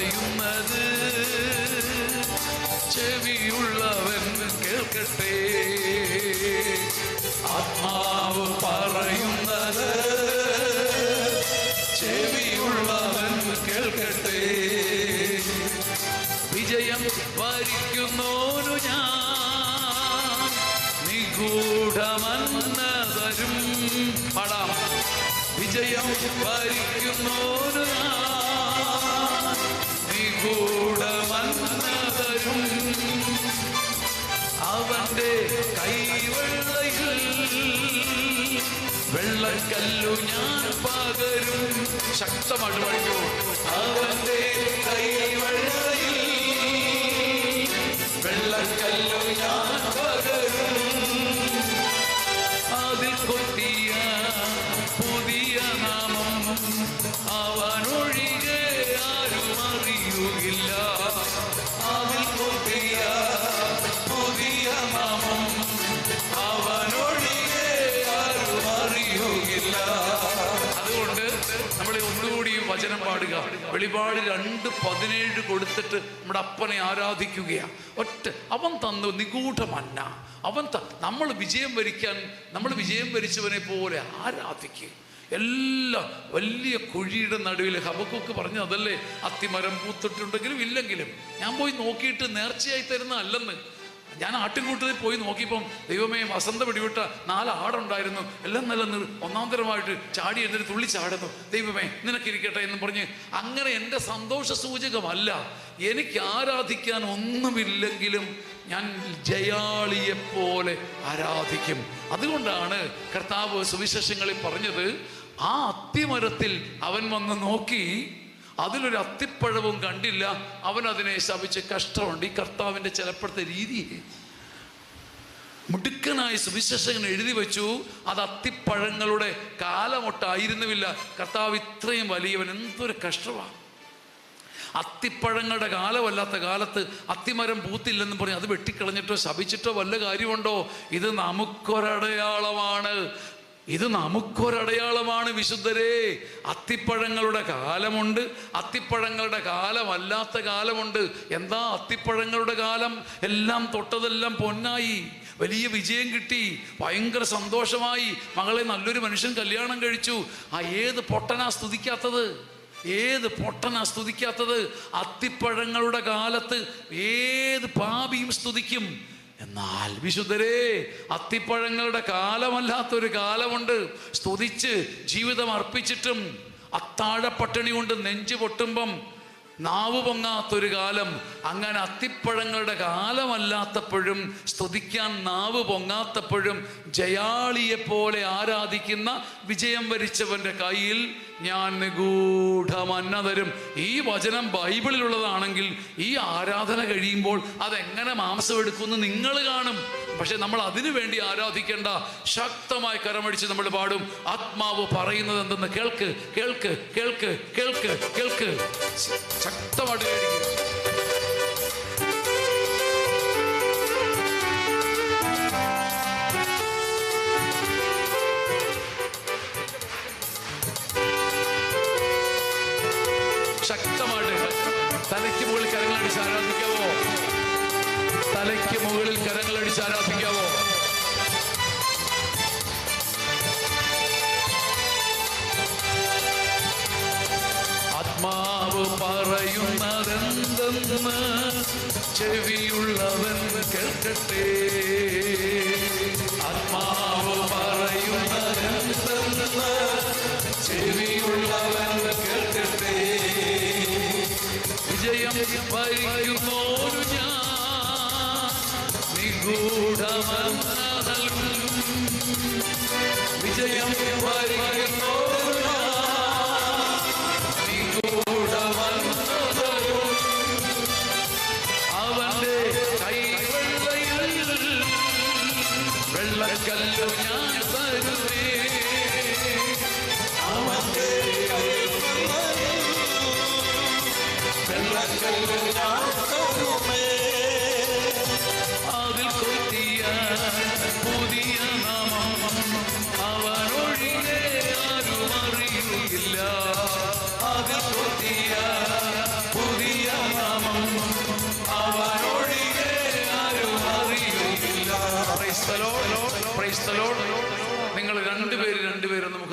പറയുന്നത് ചെവിയുള്ളവൻ കേൾക്കട്ടെ. ആത്മാവ് പറയുന്നത് ചെവിയുള്ളവൻ കേൾക്കട്ടെ. വിജയം വരിക്കുന്നോനു ഞാൻ നിഗൂഢമന്നതരും. പാടാം. വിജയം വരിക്കുന്നോനു ഞാൻ നിഗൂഢമന്നതരും. അവന്റെ കൈവെള്ളയിൽ വെള്ളക്കല്ലു ഞാൻ പകരും. ശക്തമായിട്ട് പഠിക്കൂ. അവന്റെ കൈവെള്ളയിൽ വെള്ളക്കല്ലു ഞാൻ പകരും. അതിൽ കൊത്തിയ പുതിയ നാമം അവനൊഴികെ ആരും അറിയുകയില്ല. അതിൽ കൊത്തിയ പുതിയ നാമം അവനൊഴികെ ആരും അറിയുകയില്ല. അതുകൊണ്ട് നമ്മൾ ഒന്നുകൂടി വചനം പാടുക. വെളിപാട് 2:17 കൊടുത്തിട്ട് നമ്മുടെ അപ്പനെ ആരാധിക്കുകയാണ്. അവൻ തന്നു നിഗൂഢമന്ന. നമ്മൾ വിജയം വരിച്ചവനെ പോലെ ആരാധിക്കുക. എല്ലാം വലിയ കുഴിയുടെ നടുവിൽ ഹബക്കൂക്ക് പറഞ്ഞു അതല്ലേ, അത്തിമരം പൂത്തിട്ടുണ്ടെങ്കിലും ഇല്ലെങ്കിലും ഞാൻ പോയി നോക്കിയിട്ട് നേർച്ചയായി തരുന്ന അല്ലെന്ന്. ഞാൻ ആട്ടിൻകൂട്ടത്തിൽ പോയി നോക്കിയപ്പം ദൈവമേ വസന്ത പിടിവിട്ട 4 ആടുണ്ടായിരുന്നു. എല്ലാം നല്ല ഒന്നാന്തരമായിട്ട് ചാടി എന്നിട്ട് തുള്ളി ചാടുന്നു. ദൈവമേ നിനക്കിരിക്കട്ടെ എന്ന് പറഞ്ഞ്. അങ്ങനെ എൻ്റെ സന്തോഷ സൂചകമല്ല. എനിക്ക് ആരാധിക്കാൻ ഒന്നുമില്ലെങ്കിലും ഞാൻ ജയാളിയെപ്പോലെ ആരാധിക്കും. അതുകൊണ്ടാണ് കർത്താവ് സുവിശേഷങ്ങളിൽ പറഞ്ഞത്, ആ അത്തിമരത്തിൽ അവൻ വന്ന് നോക്കി അതിലൊരു അത്തിപ്പഴവും കണ്ടില്ല, അവൻ അതിനെ ശപിച്ച് കഷ്ടമുണ്ട്. ഈ കർത്താവിൻ്റെ ചിലപ്പോഴത്തെ രീതി മുടുക്കനായ സുവിശേഷകൻ എഴുതി വെച്ചു, അത് അത്തിപ്പഴങ്ങളുടെ കാലമൊട്ടായിരുന്നുമില്ല. കർത്താവ് ഇത്രയും വലിയവൻ, എന്തൊരു കഷ്ടമാണ്. അത്തിപ്പഴങ്ങളുടെ കാലമല്ലാത്ത കാലത്ത് അത്തിമരം പൂത്തില്ലെന്ന് പറഞ്ഞ് അത് വെട്ടിക്കളഞ്ഞിട്ടോ ശപിച്ചിട്ടോ വല്ല കാര്യമുണ്ടോ? ഇത് നമുക്കൊരടയാളമാണ്. വിശുദ്ധരെ. അത്തിപ്പഴങ്ങളുടെ കാലമുണ്ട്, അത്തിപ്പഴങ്ങളുടെ കാലമല്ലാത്ത കാലമുണ്ട്. എന്താ അത്തിപ്പഴങ്ങളുടെ കാലം? എല്ലാം തൊട്ടതെല്ലാം പൊന്നായി, വലിയ വിജയം കിട്ടി, ഭയങ്കര സന്തോഷമായി, മകളെ നല്ലൊരു മനുഷ്യൻ കല്യാണം കഴിച്ചു. ഏത് പൊട്ടനാ സ്തുതിക്കാത്തത്? അത്തിപ്പഴങ്ങളുടെ കാലത്ത് ഏത് പാപിയും സ്തുതിക്കും. എന്നാൽ വിശുദ്ധരെ, അത്തിപ്പഴങ്ങളുടെ കാലമല്ലാത്തൊരു കാലമുണ്ട്. സ്തുതിച്ച് ജീവിതം അർപ്പിച്ചിട്ടും അത്താഴപ്പട്ടിണി കൊണ്ട് നെഞ്ചു പൊട്ടുമ്പം നാവ് പൊങ്ങാത്തൊരു കാലം. അങ്ങനെ അത്തിപ്പഴങ്ങളുടെ കാലമല്ലാത്തപ്പോഴും സ്തുതിക്കാൻ നാവ് പൊങ്ങാത്തപ്പോഴും ജയാളിയെപ്പോലെ ആരാധിക്കുന്ന വിജയം വരിച്ചവൻ്റെ കയ്യിൽ ഞാൻ നിഗൂഢമന്നതരും. ഈ വചനം ബൈബിളിലുള്ളതാണെങ്കിൽ ഈ ആരാധന കഴിയുമ്പോൾ അതെങ്ങനെ മാംസം എടുക്കുമെന്ന് നിങ്ങൾ കാണും. പക്ഷെ നമ്മൾ അതിനു വേണ്ടി ആരാധിക്കേണ്ട. ശക്തമായി കരമടിച്ച് നമ്മൾ പാടും, ആത്മാവ് പറയുന്നത് എന്തെന്ന് കേൾക്ക്, കേൾക്ക്, കേൾക്ക്, കേൾക്ക്, കേൾക്ക്. ശക്തമായിട്ട് കേൾക്കും. ശക്തമായിട്ട് തലയ്ക്ക് മുകളിൽ കരങ്ങളടിച്ച് ആരാധിക്കാവോ? തലയ്ക്ക് മുകളിൽ കരങ്ങളടിച്ച് ആരാധിക്കാവോ? ആത്മാവ് പറയുന്നതെന്തെന്ന് ചെവിയുള്ളവൻ കേൾക്കട്ടെ. ആത്മാവ് പറയുന്നതെന്തെന്ന് ചെവിയുള്ളവൻ കേൾക്കട്ടെ. വിജയം വരിക്കുന്നോരു ഞാൻ നിഗൂഢമന്ന നൽകും. വിജയം വരിക്കുന്നോരു ഞാൻ നിഗൂഢമന്ന നൽകും. അവന്റെ കൈവെള്ളയിൽ വെള്ളക്കല്ലു ഞാൻ തരുന്നേ. അവന്റെ അതിൽ കൊത്തിയ പുതിയ നാമം അവനൊഴികെ ആരും അറിയില്ല. അതിൽ കൊത്തിയ പുതിയ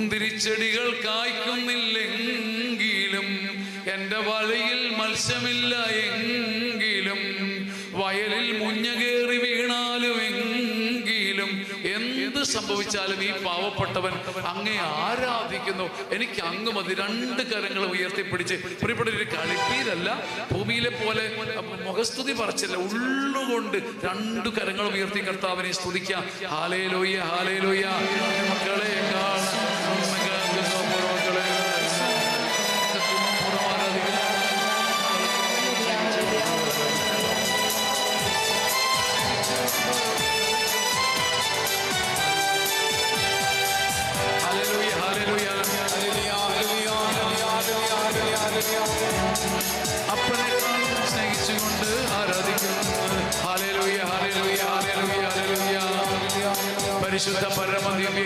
മുന്തിരിച്ചെടികൾ കായ്ക്കുന്നില്ലെങ്കിലും, എൻ്റെ വലയിൽ മത്സ്യമില്ല എങ്കിലും, വയലിൽ മുഞ്ഞ കയറി വീണാലും എങ്കിലും, എന്ത് സംഭവിച്ചാലും ഈ പാവപ്പെട്ടവൻ അങ്ങേ ആരാധിക്കുന്നു, എനിക്ക് അങ്ങ് മതി. രണ്ട് കരങ്ങൾ ഉയർത്തിപ്പിടിച്ച് പ്രിയപ്പെട്ട ഒരു കളിപ്പീരല്ല, ഭൂമിയിലെ പോലെ മുഖസ്തുതി പറച്ചില്ല, ഉള്ളുകൊണ്ട് രണ്ട് കരങ്ങൾ ഉയർത്തി കർത്താവിനെ സ്തുതിക്കാം. Hallelujah, hallelujah. മക്കളെ അപ്പനെക്കാളും സ്നേഹിച്ചുകൊണ്ട് ആരാധിക്കുന്നു. Hallelujah, hallelujah, hallelujah, hallelujah. പരിശുദ്ധ പരമദിവ്യ